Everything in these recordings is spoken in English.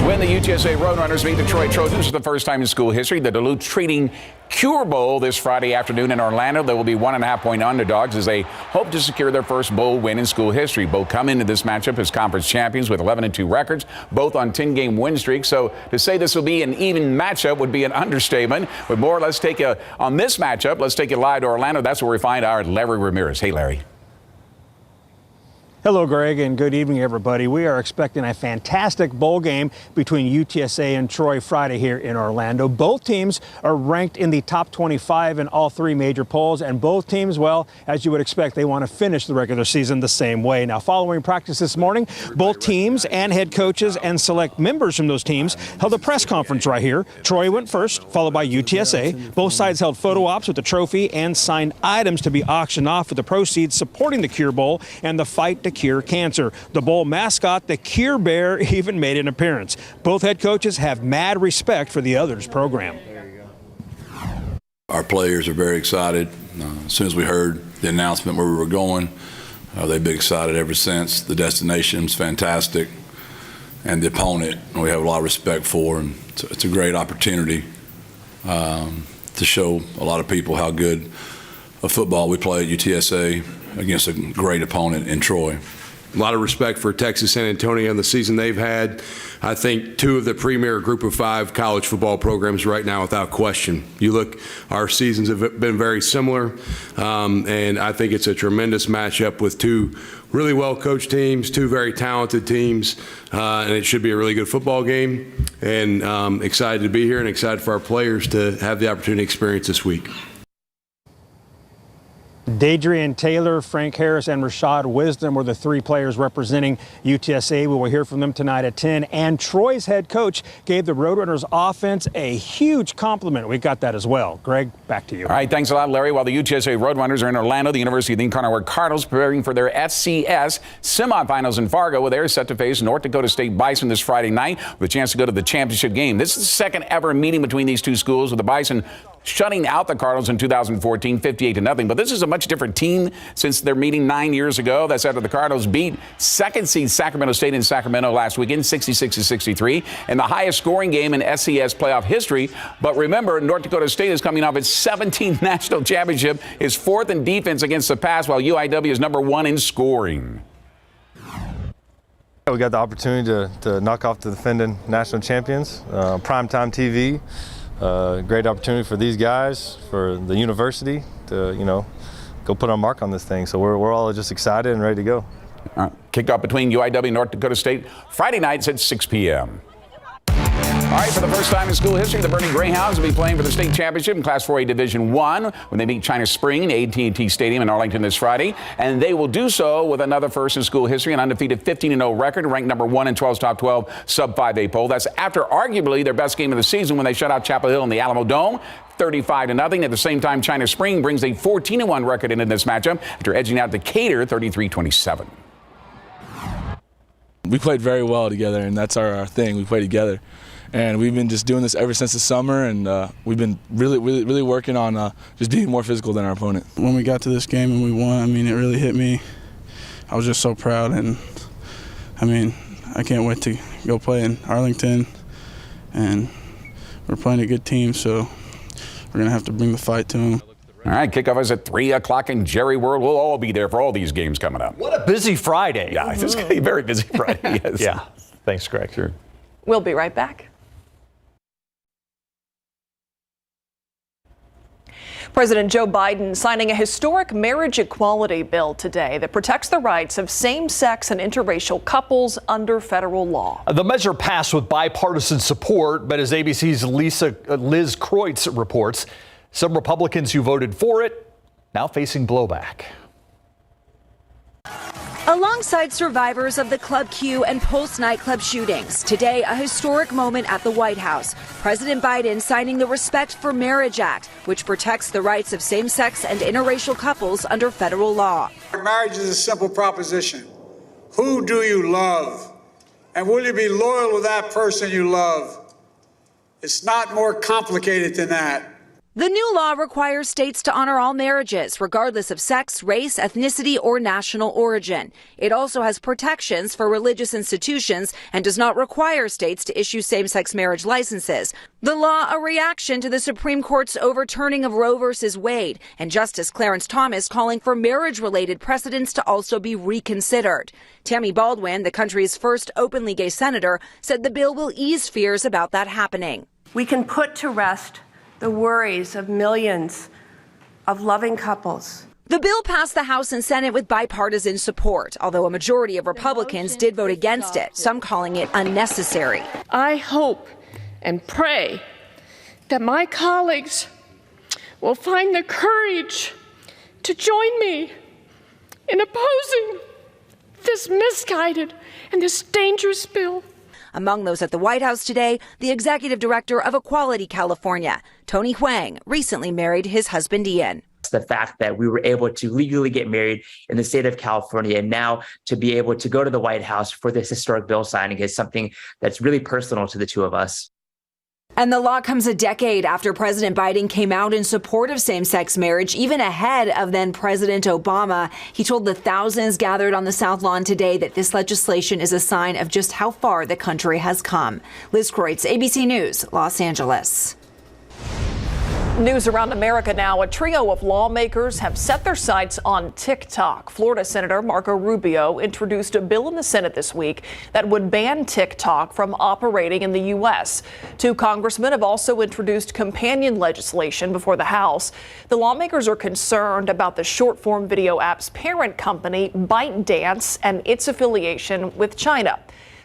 When the UTSA Roadrunners meet the Troy Trojans for the first time in school history, the Duluth Treating Cure Bowl this Friday afternoon in Orlando. They will be 1.5-point underdogs as they hope to secure their first bowl win in school history. Both come into this matchup as conference champions with 11-2 records, both on 10-game win streaks. So to say this will be an even matchup would be an understatement. With more, on this matchup, let's take it live to Orlando. That's where we find our Larry Ramirez. Hey, Larry. Hello, Greg, and good evening, everybody. We are expecting a fantastic bowl game between UTSA and Troy Friday here in Orlando. Both teams are ranked in the top 25 in all three major polls, and both teams, well, as you would expect, they want to finish the regular season the same way. Now, following practice this morning, both teams and head coaches and select members from those teams held a press conference right here. Troy went first, followed by UTSA. Both sides held photo ops with the trophy and signed items to be auctioned off with the proceeds supporting the Cure Bowl and the fight to cure cancer. The bowl mascot, the Cure Bear, even made an appearance. Both head coaches have mad respect for the other's program. Our players are very excited. As soon as we heard the announcement where we were going, they've been excited ever since. The destination's fantastic, and the opponent we have a lot of respect for, and it's a great opportunity to show a lot of people how good of football we play at UTSA against a great opponent in Troy. A lot of respect for Texas San Antonio and the season they've had. I think two of the premier group of five college football programs right now without question. You look, our seasons have been very similar, and I think it's a tremendous matchup with two really well-coached teams, two very talented teams, and it should be a really good football game. And excited to be here and excited for our players to have the opportunity to experience this week. Dadrian Taylor, Frank Harris, and Rashad Wisdom were the three players representing UTSA. We will hear from them tonight at 10. And Troy's head coach gave the Roadrunners offense a huge compliment. We got that as well. Greg, back to you. All right, thanks a lot, Larry. While the UTSA Roadrunners are in Orlando, the University of the Incarnate Cardinals preparing for their FCS semifinals in Fargo, where they're set to face North Dakota State Bison this Friday night with a chance to go to the championship game. This is the second ever meeting between these two schools, with the Bison shutting out the Cardinals in 2014, 58-0. But this is a much different team since their meeting 9 years ago. That's after the Cardinals beat second seed Sacramento State in Sacramento last weekend, 66-63, and the highest scoring game in SCS playoff history. But remember, North Dakota State is coming off its 17th national championship, is fourth in defense against the pass, while UIW is number one in scoring. We got the opportunity to knock off the defending national champions, primetime TV. Great opportunity for these guys, for the university to, go put our mark on this thing. So we're all just excited and ready to go. Kickoff between UIW and North Dakota State Friday nights at 6 p.m. All right, for the first time in school history, the Burning Greyhounds will be playing for the state championship in Class 4A Division I when they meet China Spring in AT&T Stadium in Arlington this Friday. And they will do so with another first in school history, an undefeated 15-0 record, ranked number 1 in 12's top 12 sub-5A poll. That's after arguably their best game of the season when they shut out Chapel Hill in the Alamo Dome, 35-0. At the same time, China Spring brings a 14-1 record into this matchup after edging out Decatur 33-27. We played very well together, and that's our thing. We play together. And we've been just doing this ever since the summer, and we've been really working on just being more physical than our opponent. When we got to this game and we won, it really hit me. I was just so proud, and I can't wait to go play in Arlington, and we're playing a good team, so we're going to have to bring the fight to them. All right, kickoff is at 3 o'clock in Jerry World. We'll all be there for all these games coming up. What a busy Friday. Yeah, it's going to be a very busy Friday, yes. Yeah, thanks, Greg. Sure. We'll be right back. President Joe Biden signing a historic marriage equality bill today that protects the rights of same-sex and interracial couples under federal law. The measure passed with bipartisan support, but as ABC's Liz Kreutz reports, some Republicans who voted for it now facing blowback. Alongside survivors of the Club Q and Pulse nightclub shootings, today a historic moment at the White House. President Biden signing the Respect for Marriage Act, which protects the rights of same-sex and interracial couples under federal law. Marriage is a simple proposition. Who do you love? And will you be loyal to that person you love? It's not more complicated than that. The new law requires states to honor all marriages, regardless of sex, race, ethnicity, or national origin. It also has protections for religious institutions and does not require states to issue same-sex marriage licenses. The law, a reaction to the Supreme Court's overturning of Roe v. Wade, and Justice Clarence Thomas calling for marriage-related precedents to also be reconsidered. Tammy Baldwin, the country's first openly gay senator, said the bill will ease fears about that happening. We can put to rest the worries of millions of loving couples. The bill passed the House and Senate with bipartisan support, although a majority of Republicans did vote against it, some calling it unnecessary. I hope and pray that my colleagues will find the courage to join me in opposing this misguided and this dangerous bill. Among those at the White House today, the executive director of Equality California, Tony Huang, recently married his husband Ian. The fact that we were able to legally get married in the state of California and now to be able to go to the White House for this historic bill signing is something that's really personal to the two of us. And the law comes a decade after President Biden came out in support of same-sex marriage, even ahead of then President Obama. He told the thousands gathered on the South Lawn today that this legislation is a sign of just how far the country has come. Liz Kreutz, ABC News, Los Angeles. News around America now. A trio of lawmakers have set their sights on TikTok. Florida Senator Marco Rubio introduced a bill in the Senate this week that would ban TikTok from operating in the U.S. Two congressmen have also introduced companion legislation before the House. The lawmakers are concerned about the short-form video app's parent company, ByteDance, and its affiliation with China.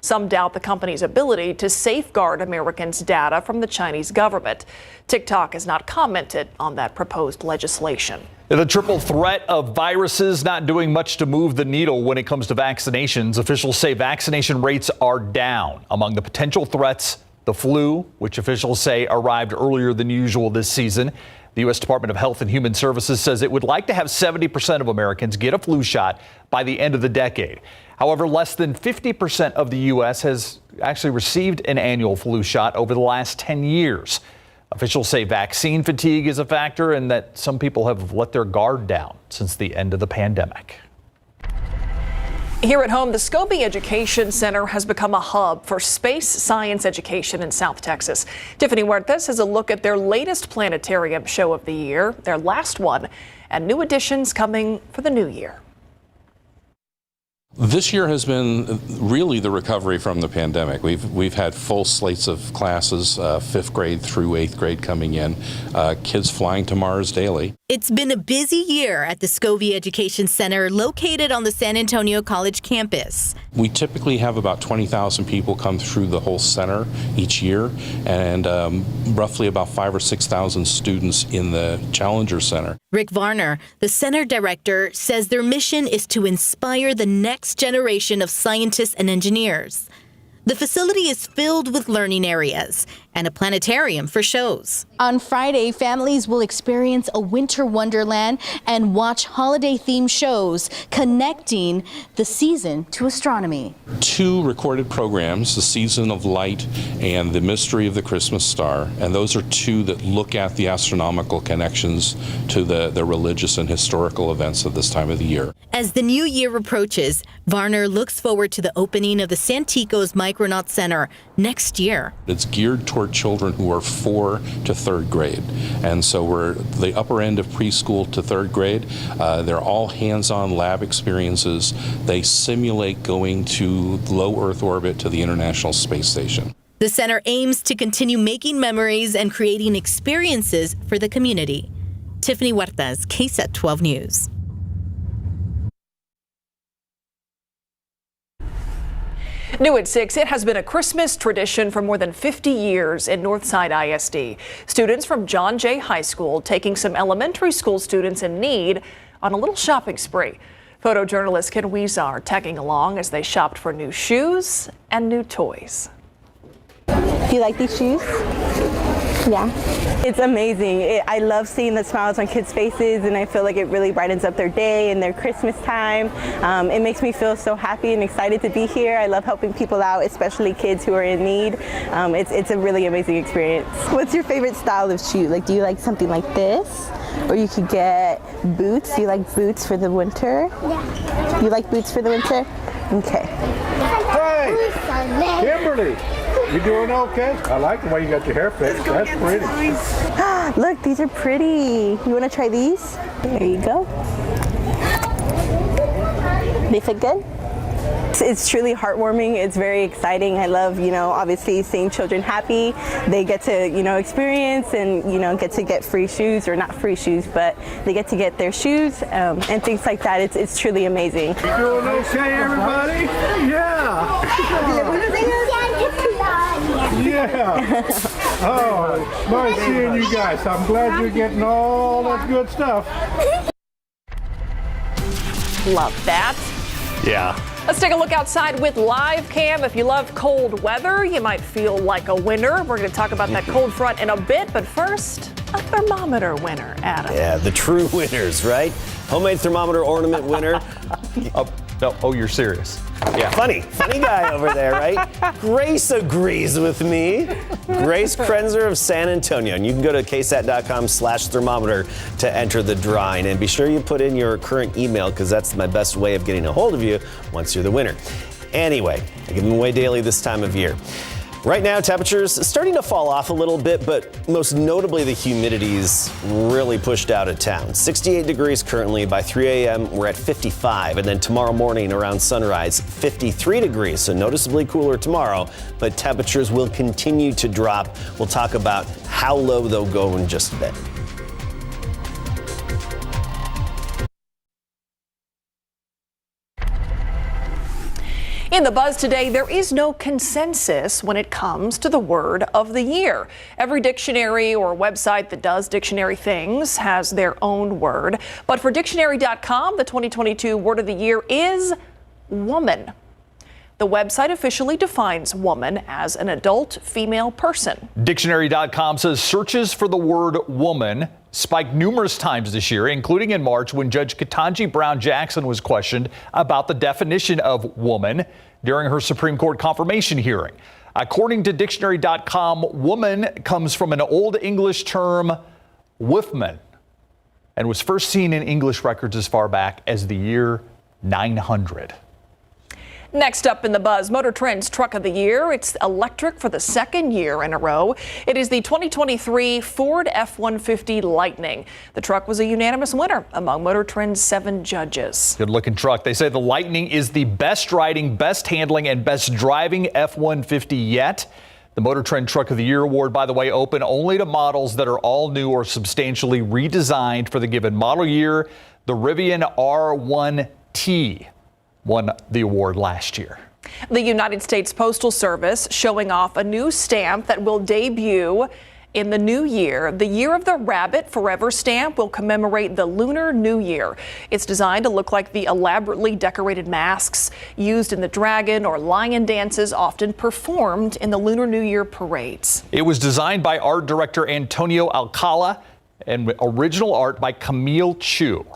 Some doubt the company's ability to safeguard Americans' data from the Chinese government. TikTok has not commented on that proposed legislation. The triple threat of viruses not doing much to move the needle when it comes to vaccinations. Officials say vaccination rates are down. Among the potential threats, the flu, which officials say arrived earlier than usual this season. The U.S. Department of Health and Human Services says it would like to have 70% of Americans get a flu shot by the end of the decade. However, less than 50% of the U.S. has actually received an annual flu shot over the last 10 years. Officials say vaccine fatigue is a factor and that some people have let their guard down since the end of the pandemic. Here at home, the Scobie Education Center has become a hub for space science education in South Texas. Tiffany Huertas has a look at their latest planetarium show of the year, their last one, and new additions coming for the new year. This year has been really the recovery from the pandemic. We've had full slates of classes, 5th grade through 8th grade coming in, kids flying to Mars daily. It's been a busy year at the Scobie Education Center located on the San Antonio College campus. We typically have about 20,000 people come through the whole center each year, and roughly about 5,000 or 6,000 students in the Challenger Center. Rick Varner, the center director, says their mission is to inspire the next generation of scientists and engineers. The facility is filled with learning areas and a planetarium for shows. On Friday, families will experience a winter wonderland and watch holiday-themed shows connecting the season to astronomy. 2 recorded programs, The Season of Light and The Mystery of the Christmas Star, and those are 2 that look at the astronomical connections to the religious and historical events of this time of the year. As the new year approaches, Varner looks forward to the opening of the Santikos Micronaut Center next year. It's geared toward children who are 4 to 3rd grade, and so we're the upper end of preschool to 3rd grade. They're all hands-on lab experiences. They simulate going to low Earth orbit to the International Space Station. The center aims to continue making memories and creating experiences for the community. Tiffany Huertas, KSAT12 News. New at 6, it has been a Christmas tradition for more than 50 years in Northside ISD. Students from John Jay High School taking some elementary school students in need on a little shopping spree. Photojournalist Ken Weezar tagging along as they shopped for new shoes and new toys. Do you like these shoes? Yeah. It's amazing. I love seeing the smiles on kids' faces, and I feel like it really brightens up their day and their Christmas time. It makes me feel so happy and excited to be here. I love helping people out, especially kids who are in need. It's a really amazing experience. What's your favorite style of shoe? Like, do you like something like this? Or you could get boots. Do you like boots for the winter? Yeah. You like boots for the winter? Okay. Hey, Kimberly. You doing okay? I like the way you got your hair fixed. That's pretty. Look, these are pretty. You want to try these? There you go. They fit good? It's truly heartwarming. It's very exciting. I love, obviously seeing children happy. They get to, experience and, get to get free shoes, or not free shoes, but they get to get their shoes and things like that. It's truly amazing. You doing okay, everybody? Yeah. Yeah. Oh, nice seeing you guys. I'm glad you're getting all that good stuff. Love that. Yeah. Let's take a look outside with live cam. If you love cold weather, you might feel like a winner. We're going to talk about that cold front in a bit, but first, a thermometer winner, Adam. Yeah, the true winners, right? Homemade thermometer ornament winner. Oh, you're serious? Yeah. Funny guy over there, right? Grace agrees with me. Grace Krenzer of San Antonio. And you can go to KSAT.com/thermometer to enter the drawing. And be sure you put in your current email, because that's my best way of getting a hold of you once you're the winner. Anyway, I give them away daily this time of year. Right now, temperatures starting to fall off a little bit, but most notably the humidity's really pushed out of town. 68 degrees currently. By 3 a.m., we're at 55. And then tomorrow morning around sunrise, 53 degrees. So noticeably cooler tomorrow, but temperatures will continue to drop. We'll talk about how low they'll go in just a bit. In the buzz today, there is no consensus when it comes to the word of the year. Every dictionary or website that does dictionary things has their own word. But for dictionary.com, the 2022 word of the year is woman. The website officially defines woman as an adult female person. Dictionary.com says searches for the word woman spiked numerous times this year, including in March when Judge Ketanji Brown Jackson was questioned about the definition of woman during her Supreme Court confirmation hearing. According to Dictionary.com, woman comes from an Old English term, wifman, and was first seen in English records as far back as the year 900. Next up in the buzz, Motor Trend's Truck of the Year. It's electric for the second year in a row. It is the 2023 Ford F-150 Lightning. The truck was a unanimous winner among Motor Trend's 7 judges. Good looking truck. They say the Lightning is the best riding, best handling, and best driving F-150 yet. The Motor Trend Truck of the Year award, by the way, open only to models that are all new or substantially redesigned for the given model year. The Rivian R1T won the award last year. The United States Postal Service showing off a new stamp that will debut in the new year. The Year of the Rabbit Forever stamp will commemorate the Lunar New Year. It's designed to look like the elaborately decorated masks used in the dragon or lion dances often performed in the Lunar New Year parades. It was designed by art director Antonio Alcala and original art by Camille Chu.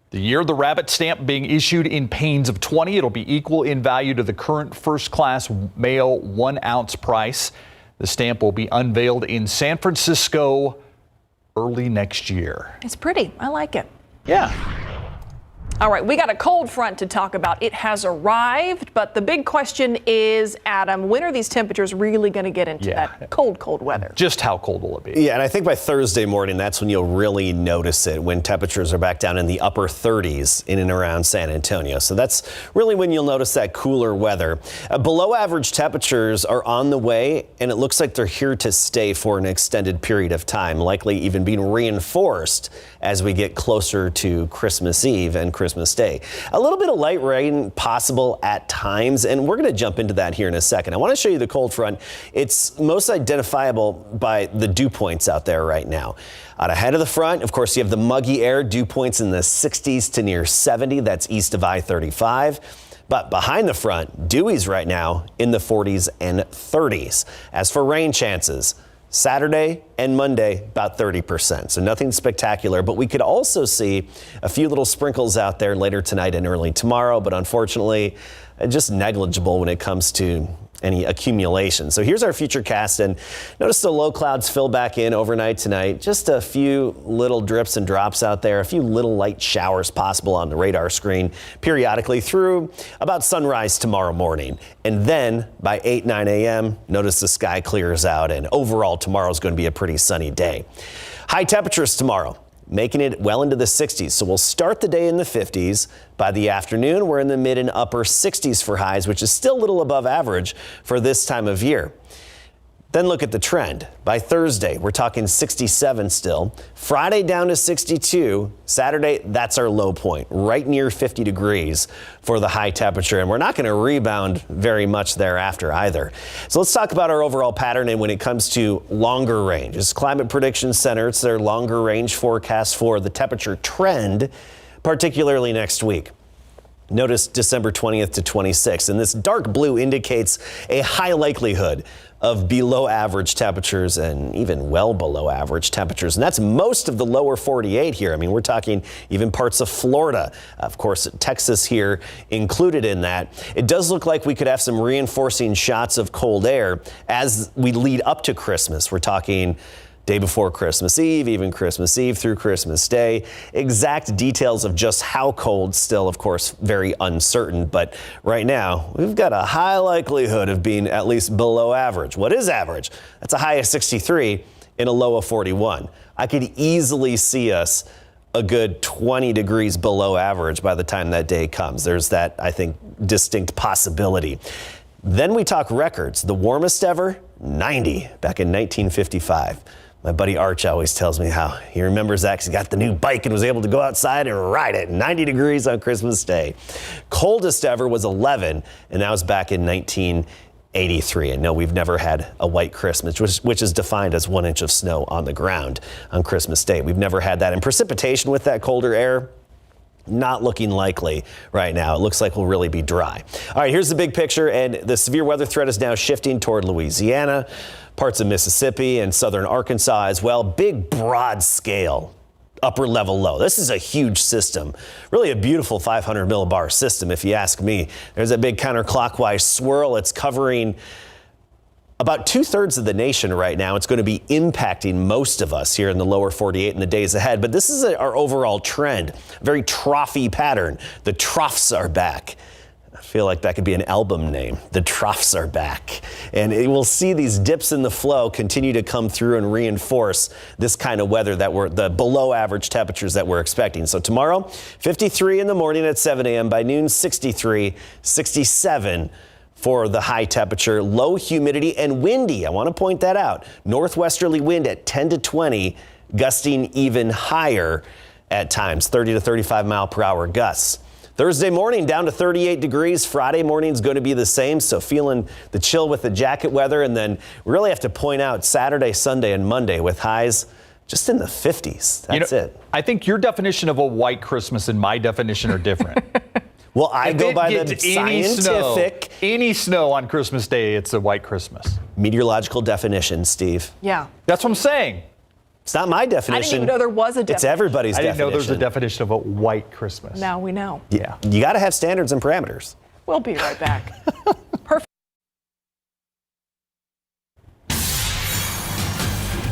The Year of the Rabbit stamp being issued in panes of 20. It'll be equal in value to the current first-class mail 1-ounce price. The stamp will be unveiled in San Francisco early next year. It's pretty. I like it. Yeah. All right, we got a cold front to talk about. It has arrived, but the big question is, Adam, when are these temperatures really going to get into that cold weather? Just how cold will it be? Yeah, and I think by Thursday morning, that's when you'll really notice it, when temperatures are back down in the upper 30s in and around San Antonio. So that's really when you'll notice that cooler weather. Below average temperatures are on the way, and it looks like they're here to stay for an extended period of time, likely even being reinforced as we get closer to Christmas Eve and Christmas Day. A little bit of light rain possible at times, and we're going to jump into that here in a second. I want to show you the cold front. It's most identifiable by the dew points out there right now. Out ahead of the front, of course, you have the muggy air, dew points in the 60s to near 70. That's east of I-35. But behind the front, Dewey's right now in the 40s and 30s. As for rain chances, Saturday and Monday, about 30%. So nothing spectacular, but we could also see a few little sprinkles out there later tonight and early tomorrow, but unfortunately, just negligible when it comes to any accumulation. So here's our futurecast, and notice the low clouds fill back in overnight tonight. Just a few little drips and drops out there, a few little light showers possible on the radar screen periodically through about sunrise tomorrow morning. And then by 8, 9 a.m., notice the sky clears out, and overall tomorrow's going to be a pretty sunny day. High temperatures tomorrow, making it well into the 60s. So we'll start the day in the 50s. By the afternoon, we're in the mid and upper 60s for highs, which is still a little above average for this time of year. Then look at the trend. By Thursday, we're talking 67 still. Friday down to 62. Saturday, that's our low point, right near 50 degrees for the high temperature. And we're not going to rebound very much thereafter either. So let's talk about our overall pattern and when it comes to longer range. It's Climate Prediction Center. It's their longer range forecast for the temperature trend, particularly next week. Notice December 20th to 26th, and this dark blue indicates a high likelihood of below average temperatures and even well below average temperatures. And that's most of the lower 48 here. I mean, we're talking even parts of Florida, of course, Texas here included in that. It does look like we could have some reinforcing shots of cold air as we lead up to Christmas. We're talking day before Christmas Eve, even Christmas Eve through Christmas Day. Exact details of just how cold still, of course, very uncertain. But right now, we've got a high likelihood of being at least below average. What is average? That's a high of 63 and a low of 41. I could easily see us a good 20 degrees below average by the time that day comes. There's that, I think, distinct possibility. Then we talk records. The warmest ever, 90 back in 1955. My buddy Arch always tells me how he remembers that because he got the new bike and was able to go outside and ride it. 90 degrees on Christmas Day. Coldest ever was 11, and that was back in 1983. And no, we've never had a white Christmas, which is defined as 1 inch of snow on the ground on Christmas Day. We've never had that. And precipitation with that colder air, not looking likely right now. It looks like we'll really be dry. All right, here's the big picture, and the severe weather threat is now shifting toward Louisiana, parts of Mississippi, and southern Arkansas as well. Big, broad scale, upper level low. This is a huge system, really a beautiful 500 millibar system, if you ask me. There's a big counterclockwise swirl. It's covering about 2/3 of the nation right now. It's going to be impacting most of us here in the lower 48 in the days ahead. But this is our overall trend, a very trophy pattern. The troughs are back. I feel like that could be an album name. The troughs are back. And we'll see these dips in the flow continue to come through and reinforce this kind of weather that the below average temperatures that we're expecting. So tomorrow, 53 in the morning at 7 a.m. By noon, 63, 67 for the high temperature, low humidity and windy. I want to point that out. Northwesterly wind at 10 to 20, gusting even higher at times, 30 to 35 mile per hour gusts. Thursday morning down to 38 degrees. Friday morning is going to be the same, so feeling the chill with the jacket weather. And then we really have to point out Saturday, Sunday, and Monday with highs just in the 50s. That's it. I think your definition of a white Christmas and my definition are different. Well, I go by the scientific. Any snow on Christmas Day, it's a white Christmas. Meteorological definition, Steve. Yeah. That's what I'm saying. It's not my definition. I didn't even know there was a definition. It's everybody's definition. I didn't know there was a definition of a white Christmas. Now we know. Yeah. You got to have standards and parameters. We'll be right back.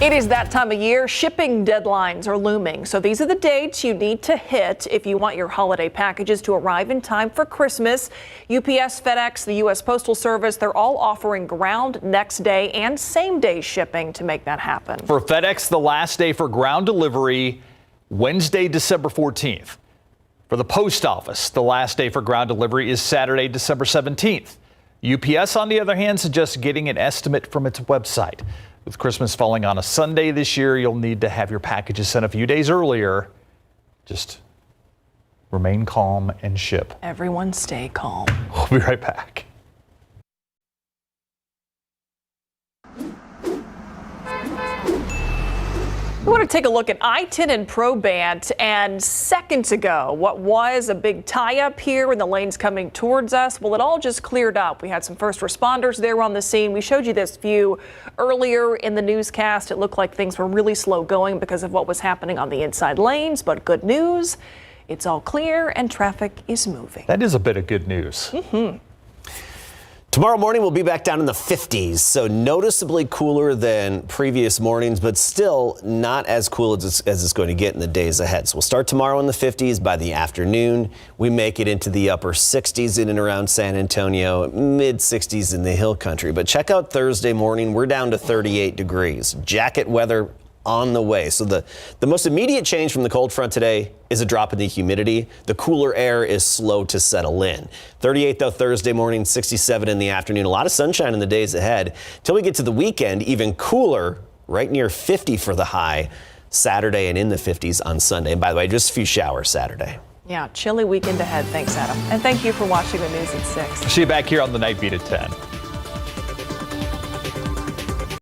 It is that time of year. Shipping deadlines are looming. So these are the dates you need to hit if you want your holiday packages to arrive in time for Christmas. UPS, FedEx, the U.S. Postal Service, they're all offering ground next day and same day shipping to make that happen. For FedEx, the last day for ground delivery, Wednesday, December 14th. For the post office, the last day for ground delivery is Saturday, December 17th. UPS, on the other hand, suggests getting an estimate from its website. With Christmas falling on a Sunday this year, you'll need to have your packages sent a few days earlier. Just remain calm and ship. Everyone stay calm. We'll be right back. We want to take a look at I-10 and Probant, and seconds ago, what was a big tie-up here in the lanes coming towards us, well, it all just cleared up. We had some first responders there on the scene. We showed you this view earlier in the newscast. It looked like things were really slow going because of what was happening on the inside lanes, but good news, it's all clear and traffic is moving. That is a bit of good news. Tomorrow morning we'll be back down in the 50s, so noticeably cooler than previous mornings, but still not as cool as it's going to get in the days ahead. So we'll start tomorrow in the 50s. By the afternoon, we make it into the upper 60s in and around San Antonio, mid 60s in the hill country. But check out Thursday morning, we're down to 38 degrees. Jacket weather on the way. So the most immediate change from the cold front today is a drop in the humidity. The cooler air is slow to settle in. 38 though Thursday morning, 67 in the afternoon. A lot of sunshine in the days ahead. Till we get to the weekend, even cooler, right near 50 for the high Saturday and in the 50s on Sunday. And by the way, just a few showers Saturday. Yeah, chilly weekend ahead. Thanks, Adam. And thank you for watching the news at 6. See you back here on the Night Beat at 10.